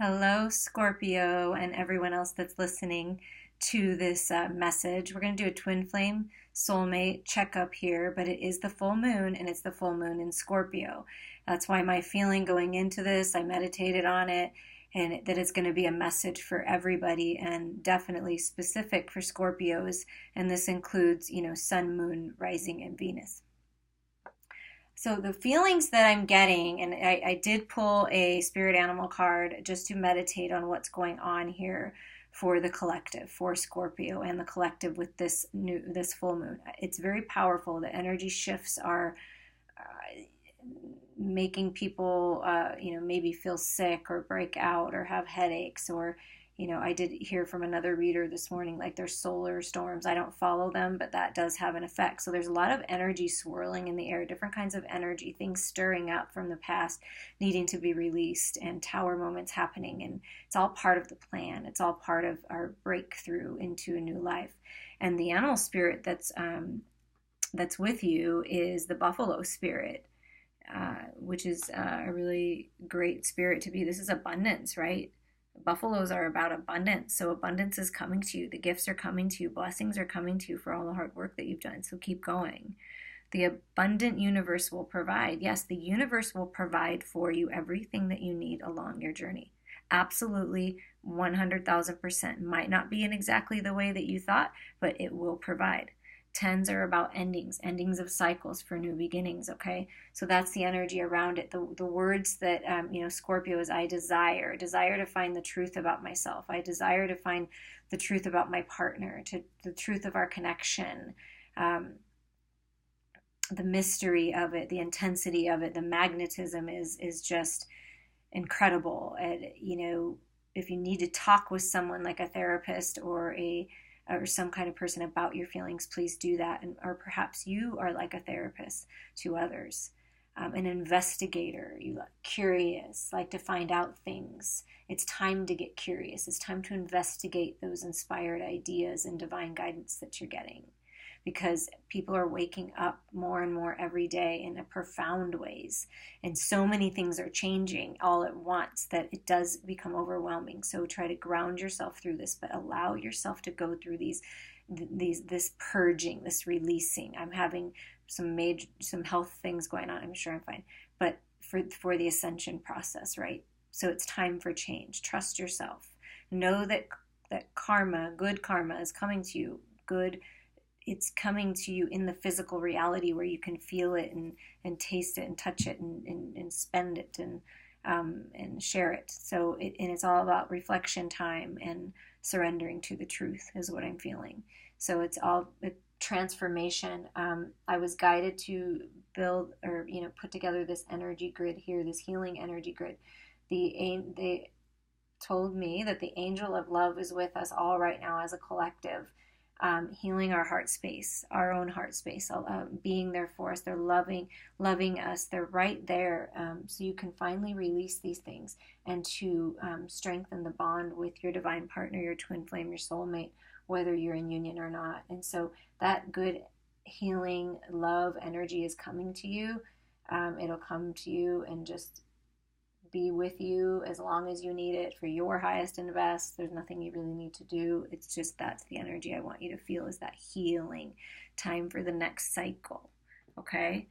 Hello, Scorpio, and everyone else that's listening to this message. We're going to do a twin flame soulmate checkup here, but it is the full moon, and it's the full moon in Scorpio. That's why my feeling going into this, I meditated on it, and that it's going to be a message for everybody and definitely specific for Scorpios. And this includes, Sun, Moon, Rising, and Venus. So the feelings that I'm getting, and I did pull a spirit animal card just to meditate on what's going on here for the collective, for Scorpio and the collective with this full moon. It's very powerful. The energy shifts are making people, maybe feel sick or break out or have headaches or I did hear from another reader this morning, like there's solar storms. I don't follow them, but that does have an effect. So there's a lot of energy swirling in the air, different kinds of energy, things stirring up from the past, needing to be released, and tower moments happening. And it's all part of the plan. It's all part of our breakthrough into a new life. And the animal spirit that's with you is the buffalo spirit, which is a really great spirit to be. This is abundance, right? Buffaloes are about abundance. So abundance is coming to you. The gifts are coming to you. Blessings are coming to you for all the hard work that you've done. So keep going. The abundant universe will provide. Yes, the universe will provide for you everything that you need along your journey. Absolutely, 100,000%. Might not be in exactly the way that you thought, but it will provide. Tens are about endings of cycles for new beginnings, okay? So that's the energy around it. The words that, Scorpio is, I desire to find the truth about myself. I desire to find the truth about my partner, the truth of our connection, the mystery of it, the intensity of it, the magnetism is just incredible. And, if you need to talk with someone like a therapist or some kind of person about your feelings, please do that. Or perhaps you are like a therapist to others, an investigator, you like curious, like to find out things. It's time to get curious. It's time to investigate those inspired ideas and divine guidance that you're getting, because people are waking up more and more every day in a profound ways. And so many things are changing all at once that it does become overwhelming. So try to ground yourself through this, but allow yourself to go through this purging, this releasing. I'm having some health things going on. I'm sure I'm fine. But for the ascension process, right? So it's time for change. Trust yourself. Know that karma, good karma is coming to you. It's coming to you in the physical reality where you can feel it and taste it and touch it and spend it and share it. So it's all about reflection time and surrendering to the truth is what I'm feeling. So it's all transformation. I was guided to build or put together this energy grid here, this healing energy grid. They told me that the angel of love is with us all right now as a collective. Healing our heart space, our own heart space, being there for us. They're loving us. They're right there. So you can finally release these things and to strengthen the bond with your divine partner, your twin flame, your soulmate, whether you're in union or not. And so that good healing love energy is coming to you. It'll come to you and just be with you as long as you need it for your highest and best. There's nothing you really need to do. It's just that's the energy I want you to feel, is that healing time for the next cycle. Okay?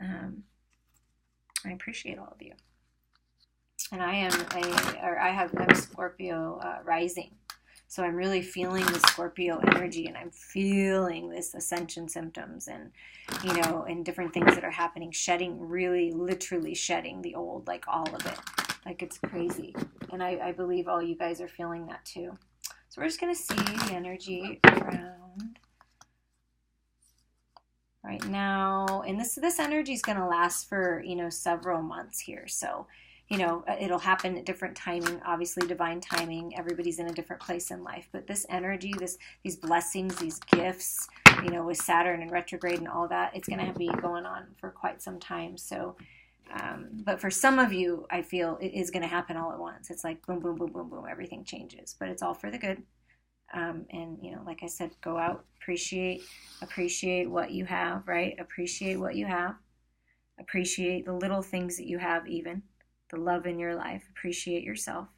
I appreciate all of you. And I'm Scorpio rising. So I'm really feeling the Scorpio energy, and I'm feeling this ascension symptoms and, and different things that are happening, really literally shedding the old, like all of it. Like it's crazy. And I believe all you guys are feeling that too. So we're just going to see the energy around right now. And this energy is going to last for, several months here. So it'll happen at different timing, obviously divine timing. Everybody's in a different place in life. But this energy, these blessings, these gifts, with Saturn and retrograde and all that, it's going to be going on for quite some time. So, but for some of you, I feel it is going to happen all at once. It's like boom, boom, boom, boom, boom, everything changes. But it's all for the good. And, like I said, go out, appreciate what you have, right? Appreciate what you have. Appreciate the little things that you have even. the love in your life. Appreciate yourself.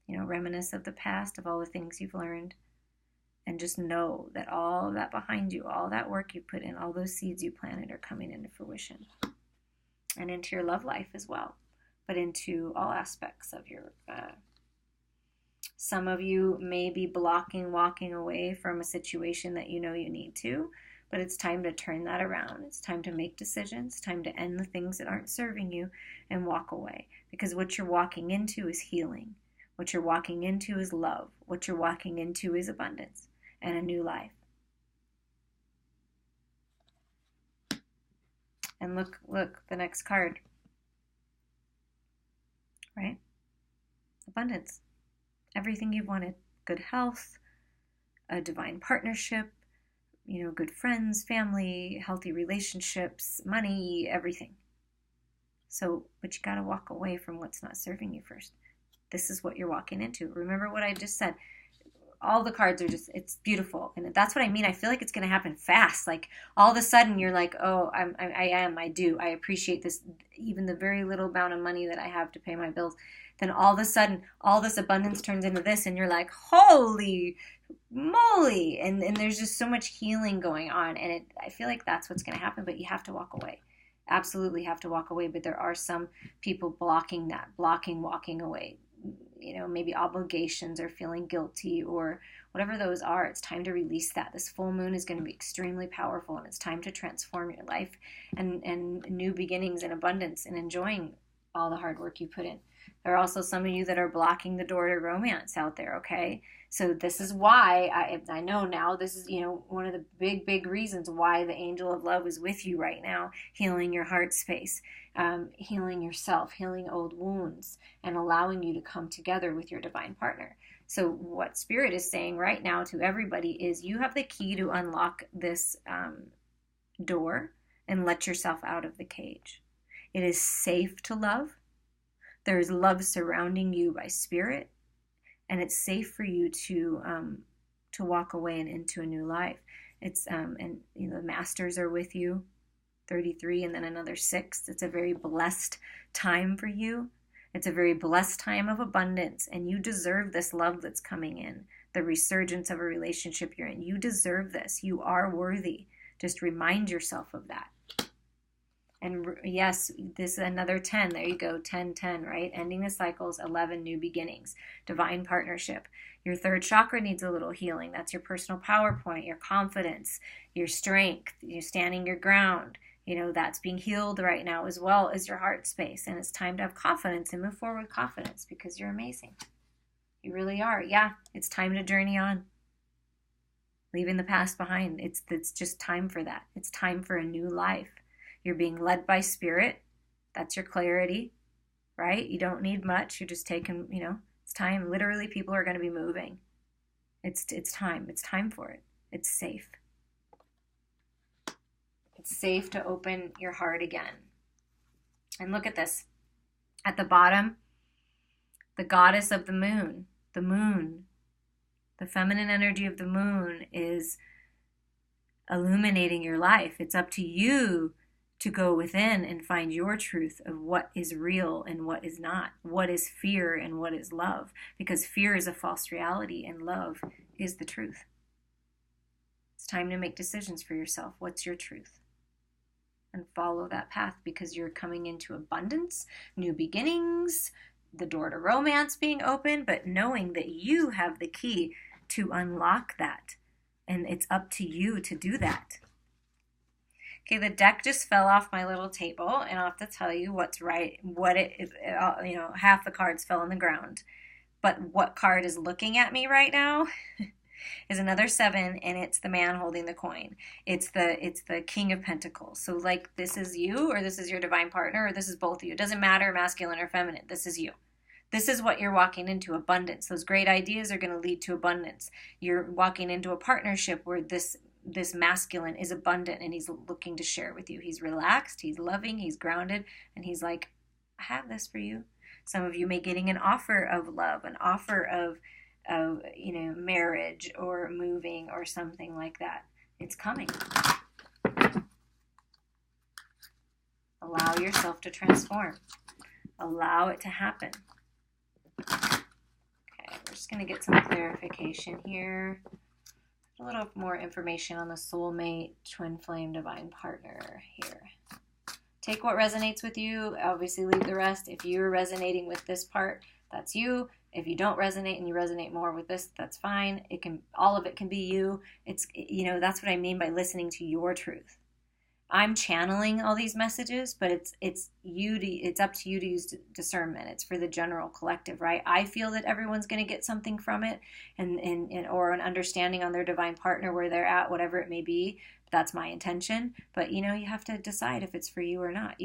Reminisce of the past, of all the things you've learned. And just know that all of that behind you, all that work you put in, all those seeds you planted are coming into fruition. And into your love life as well. But into all aspects of your some of you may be walking away from a situation that you need to, but it's time to turn that around. It's time to make decisions. It's time to end the things that aren't serving you and walk away. Because what you're walking into is healing. What you're walking into is love. What you're walking into is abundance and a new life. And look, the next card. Right? Abundance. Everything you've wanted. Good health, a divine partnership, good friends, family, healthy relationships, money, everything. So, but you got to walk away from what's not serving you first. This is what you're walking into. Remember what I just said. All the cards are it's beautiful. And that's what I mean. I feel like it's going to happen fast. Like all of a sudden you're like, oh, I appreciate this, even the very little amount of money that I have to pay my bills. Then all of a sudden, all this abundance turns into this, and you're like, holy moly. And there's just so much healing going on. And I feel like that's what's going to happen, but you have to walk away. Absolutely have to walk away. But there are some people walking away. Maybe obligations or feeling guilty or whatever those are. It's time to release that. This full moon is going to be extremely powerful, and it's time to transform your life and new beginnings and abundance and enjoying all the hard work you put in. There are also some of you that are blocking the door to romance out there, okay? So this is why I know now this is, one of the big reasons why the angel of love is with you right now, healing your heart space, healing yourself, healing old wounds, and allowing you to come together with your divine partner. So what Spirit is saying right now to everybody is you have the key to unlock this door and let yourself out of the cage. It is safe to love. There is love surrounding you by Spirit, and it's safe for you to walk away and into a new life. It's the masters are with you, 33, and then another 6. It's a very blessed time for you. It's a very blessed time of abundance, and you deserve this love that's coming in, the resurgence of a relationship you're in. You deserve this. You are worthy. Just remind yourself of that. And yes, this is another 10. There you go, 10, 10, right? Ending the cycles, 11, new beginnings, divine partnership. Your third chakra needs a little healing. That's your personal power point, your confidence, your strength, you standing your ground. That's being healed right now, as well as your heart space. And it's time to have confidence and move forward with confidence because you're amazing. You really are. Yeah, it's time to journey on. Leaving the past behind. It's just time for that. It's time for a new life. You're being led by Spirit. That's your clarity, right? You don't need much. You're just taking, it's time. Literally, people are going to be moving. It's time. It's time for it. It's safe. It's safe to open your heart again. And look at this. At the bottom, the goddess of the moon, the feminine energy of the moon is illuminating your life. It's up to you to go within and find your truth of what is real and what is not, what is fear and what is love, because fear is a false reality and love is the truth. It's time to make decisions for yourself. What's your truth? And follow that path, because you're coming into abundance, new beginnings, the door to romance being open, but knowing that you have the key to unlock that. And it's up to you to do that. Okay, the deck just fell off my little table, and I'll have to tell you what's right, what it is, half the cards fell on the ground. But what card is looking at me right now is another 7, and it's the man holding the coin. It's the King of Pentacles. So like, this is you, or this is your divine partner, or this is both of you. It doesn't matter, masculine or feminine. This is you. This is what you're walking into, abundance. Those great ideas are going to lead to abundance. You're walking into a partnership where this masculine is abundant, and he's looking to share with you. He's relaxed, he's loving, he's grounded, and he's like, I have this for you. Some of you may getting an offer of love, an offer of marriage or moving or something like that. It's coming. Allow yourself to transform. Allow it to happen. Okay, we're just going to get some clarification here. A little more information on the soulmate, twin flame, divine partner here. Take what resonates with you. Obviously, leave the rest. If you're resonating with this part, that's you. If you don't resonate and you resonate more with this, that's fine. All of it can be you. It's, that's what I mean by listening to your truth. I'm channeling all these messages, but it's up to you to use discernment. It's for the general collective, right? I feel that everyone's going to get something from it, or an understanding on their divine partner where they're at, whatever it may be. That's my intention. But you have to decide if it's for you or not,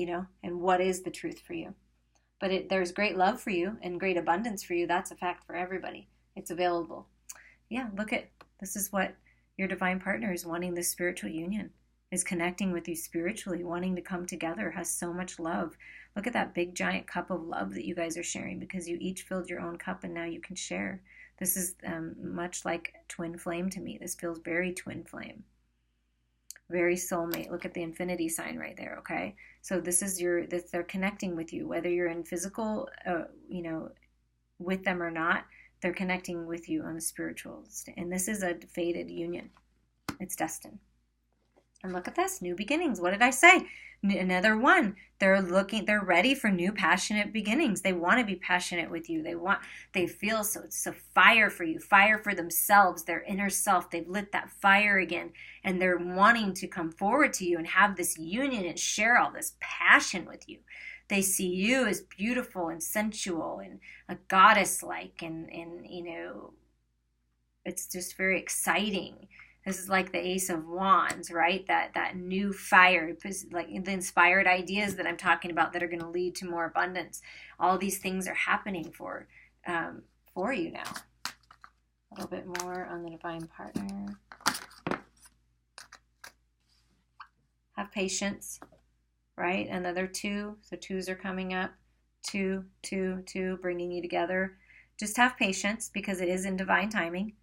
and what is the truth for you. But there's great love for you and great abundance for you. That's a fact for everybody. It's available. Yeah, this is what your divine partner is wanting, this spiritual union. Is connecting with you spiritually, wanting to come together, has so much love. Look at that big giant cup of love that you guys are sharing, because you each filled your own cup and now you can share. This is much like twin flame to me. This feels very twin flame. Very soulmate. Look at the infinity sign right there, okay? So this is they're connecting with you, whether you're in physical, with them or not, they're connecting with you on the spiritual. And this is a fated union. It's destined. And look at this, new beginnings. What did I say? Another one. They're ready for new passionate beginnings. They want to be passionate with you. They feel so fire for you, fire for themselves, their inner self. They've lit that fire again, and they're wanting to come forward to you and have this union and share all this passion with you. They see you as beautiful and sensual and a goddess-like, and it's just very exciting. This is like the Ace of Wands, right? That new fire, like the inspired ideas that I'm talking about that are going to lead to more abundance. All these things are happening for you now. A little bit more on the divine partner. Have patience, right? Another 2. So 2s are coming up. 2, 2, 2, bringing you together. Just have patience, because it is in divine timing.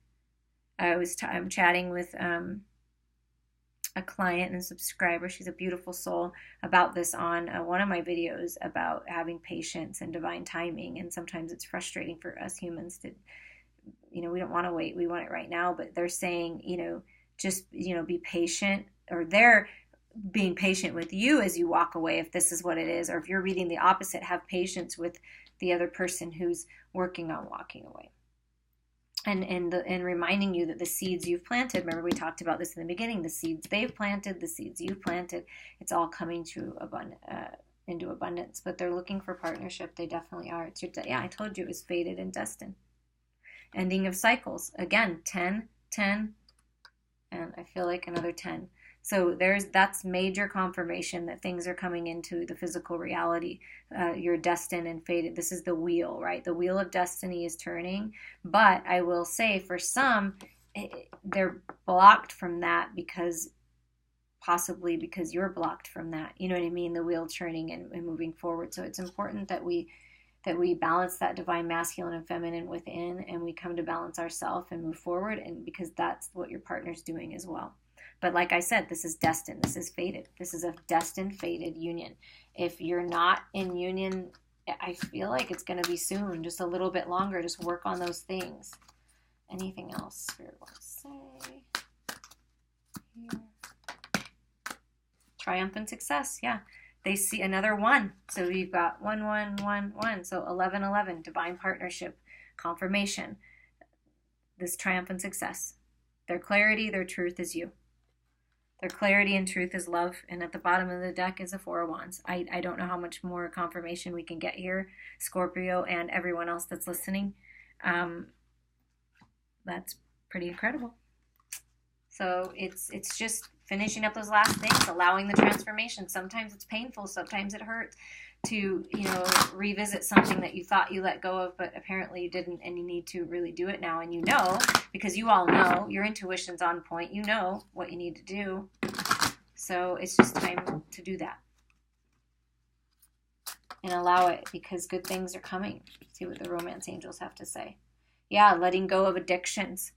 I'm chatting with a client and subscriber. She's a beautiful soul, about this on one of my videos about having patience and divine timing. And sometimes it's frustrating for us humans to, we don't want to wait. We want it right now. But they're saying, just, be patient, or they're being patient with you as you walk away, if this is what it is. Or if you're reading the opposite, have patience with the other person who's working on walking away. And reminding you that the seeds you've planted, remember we talked about this in the beginning, the seeds they've planted, the seeds you've planted, it's all coming to into abundance. But they're looking for partnership. They definitely are. I told you it was fated and destined. Ending of cycles. Again, 10, 10, and I feel like another 10. So that's major confirmation that things are coming into the physical reality. You're destined and fated. This is the wheel, right? The wheel of destiny is turning. But I will say, for some, they're blocked from that possibly because you're blocked from that. You know what I mean? The wheel turning and moving forward. So it's important that we balance that divine masculine and feminine within, and we come to balance ourselves and move forward, and because that's what your partner's doing as well. But like I said, this is destined. This is fated. This is a destined, fated union. If you're not in union, I feel like it's going to be soon, just a little bit longer. Just work on those things. Anything else Spirit wants to say? Here. Triumph and success. Yeah. They see another 1. So you've got 1, 1, 1, 1. So 11, 11. Divine partnership. Confirmation. This triumph and success. Their clarity, their truth is you. Their clarity and truth is love. And at the bottom of the deck is a 4 of Wands. I don't know how much more confirmation we can get here, Scorpio and everyone else that's listening. That's pretty incredible. So it's just finishing up those last things, allowing the transformation. Sometimes it's painful. Sometimes it hurts to, revisit something that you thought you let go of, but apparently you didn't, and you need to really do it now. And because you all know, your intuition's on point. You know what you need to do. So it's just time to do that. And allow it, because good things are coming. See what the romance angels have to say. Yeah, letting go of addictions.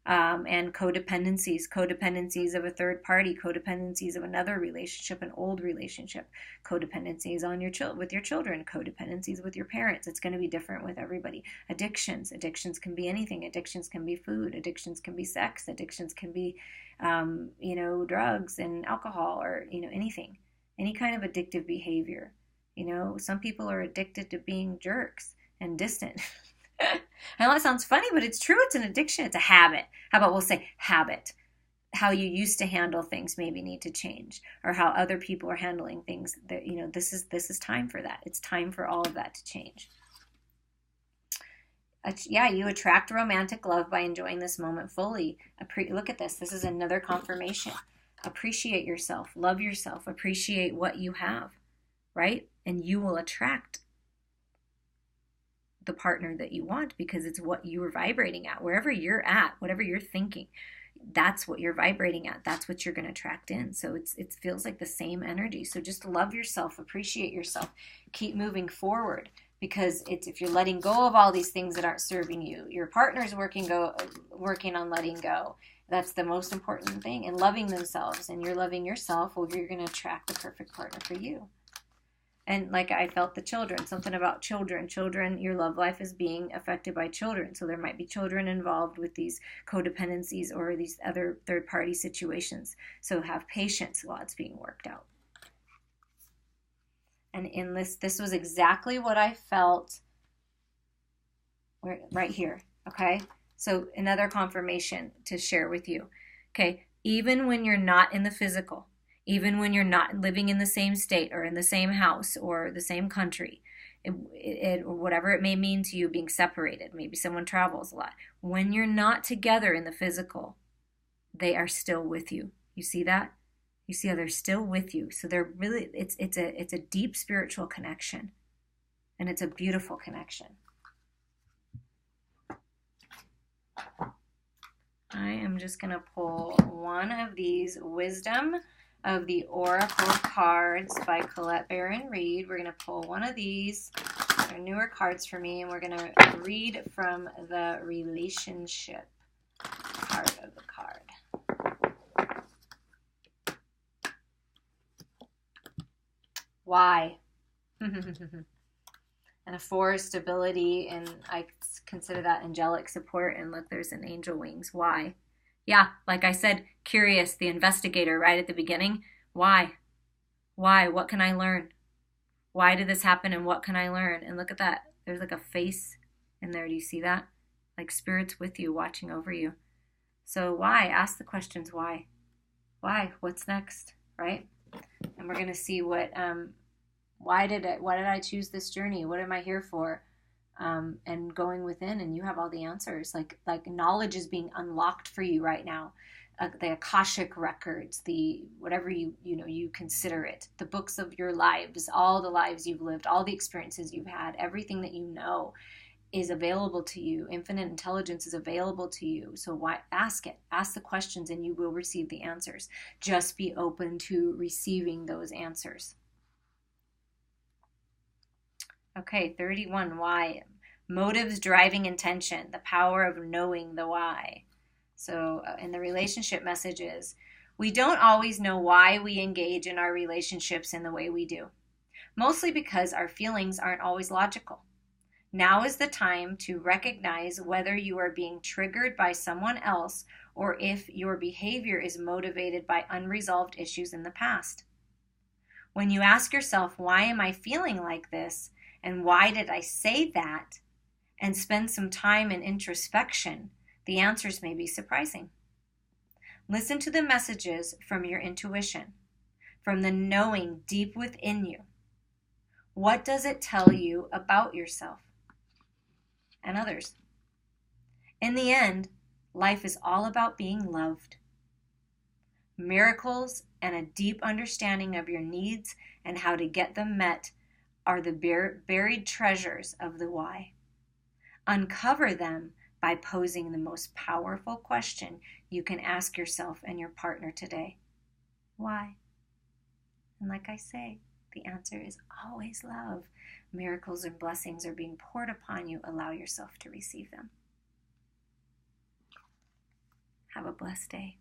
and codependencies of a third party, codependencies of another relationship, an old relationship, codependencies on with your children, codependencies with your parents. It's going to be different with everybody. Addictions can be anything. Addictions can be food. Addictions can be sex. Addictions can be, drugs and alcohol, or anything, any kind of addictive behavior. Some people are addicted to being jerks and distant. I know that sounds funny, but it's true. It's an addiction. It's a habit. How about we'll say habit? How you used to handle things maybe need to change, or how other people are handling things. That this is time for that. It's time for all of that to change. You attract romantic love by enjoying this moment fully. Look at this. This is another confirmation. Appreciate yourself. Love yourself. Appreciate what you have, right? And you will attract the partner that you want, because it's what you are vibrating at. Wherever you're at, whatever you're thinking, that's what you're vibrating at. That's what you're going to attract in. So it feels like the same energy. So just love yourself, appreciate yourself, keep moving forward, because if you're letting go of all these things that aren't serving you, your partner's working on letting go. That's the most important thing, and loving themselves, and you're loving yourself. Well, you're going to attract the perfect partner for you. And like I felt the children, something about children, your love life is being affected by children. So there might be children involved with these codependencies or these other third-party situations. So have patience while it's being worked out. And in this was exactly what I felt right here, okay? So another confirmation to share with you, okay? Even when you're not in the physical, even when you're not living in the same state or in the same house or the same country, or whatever it may mean to you, being separated, maybe someone travels a lot. When you're not together in the physical, they are still with you. You see that? You see how they're still with you. So they're really, it's a deep spiritual connection, and it's a beautiful connection. I am just going to pull one of these Wisdom of the Oracle cards by Colette Baron Reed. We're going to pull one of these. They're newer cards for me, and we're going to read from the relationship part of the card. Why? And a 4 is stability, and I consider that angelic support. And look, there's an angel wings. Why? Yeah, like I said, curious, the investigator right at the beginning. Why? Why? What can I learn? Why did this happen, and what can I learn? And look at that. There's like a face in there. Do you see that? Like spirit's with you, watching over you. So why? Ask the questions. Why? Why? What's next? Right? And we're going to see why did I choose this journey? What am I here for? And going within, and you have all the answers. Like knowledge is being unlocked for you right now. The Akashic records, the whatever you consider it, the books of your lives, all the lives you've lived, all the experiences you've had, everything that you know is available to you. Infinite intelligence is available to you. So why ask it? Ask the questions, and you will receive the answers. Just be open to receiving those answers. Okay, 31, why? Motives driving intention, the power of knowing the why. So in the relationship messages, we don't always know why we engage in our relationships in the way we do, mostly because our feelings aren't always logical. Now is the time to recognize whether you are being triggered by someone else or if your behavior is motivated by unresolved issues in the past. When you ask yourself, why am I feeling like this? And why did I say that? And spend some time in introspection, the answers may be surprising. Listen to the messages from your intuition, from the knowing deep within you. What does it tell you about yourself and others? In the end, life is all about being loved. Miracles and a deep understanding of your needs and how to get them met are the buried treasures of the why. Uncover them by posing the most powerful question you can ask yourself and your partner today. Why? And like I say, the answer is always love. Miracles and blessings are being poured upon you. Allow yourself to receive them. Have a blessed day.